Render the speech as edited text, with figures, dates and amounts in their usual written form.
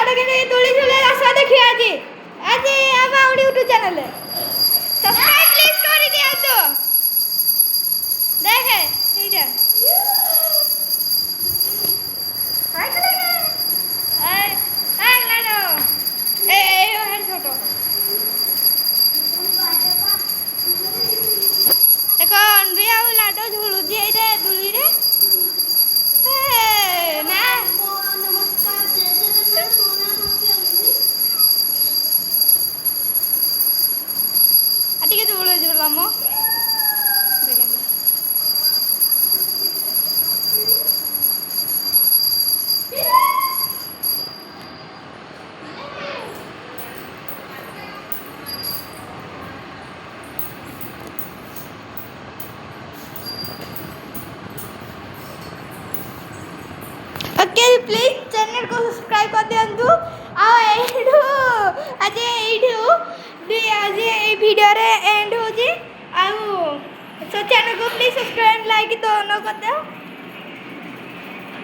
ଆମର କେମିତି ଦୋଳି ଝୁଲେ ରାସ୍ତା ଦେଖି ଆଜି ଆମ ଆଉଡ଼ି ୟୁଟ୍ୟୁବ ଚ୍ୟାନେଲ ସବସ୍କ୍ରାଇବ ପ୍ଲିଜ କରି ଦିଅନ୍ତୁ। ଦେଖେ ଏଇଟା ହାଇ କଲେगा ए लाडो ए हेड फोटो देखो अनबिया और लाडो झुलुजी एइरे दुली रे ना नमस्कार जय जगन्नाथ सोना होती अटिके झुलु झुलामो देखें ओके प्लीज चैनल को सब्सक्राइब कर दियंतु आ एडू आज ए वीडियो रे एंड हो जी आ सो चैनल को प्लीज सब्सक्राइब लाइक दोनों कर दो।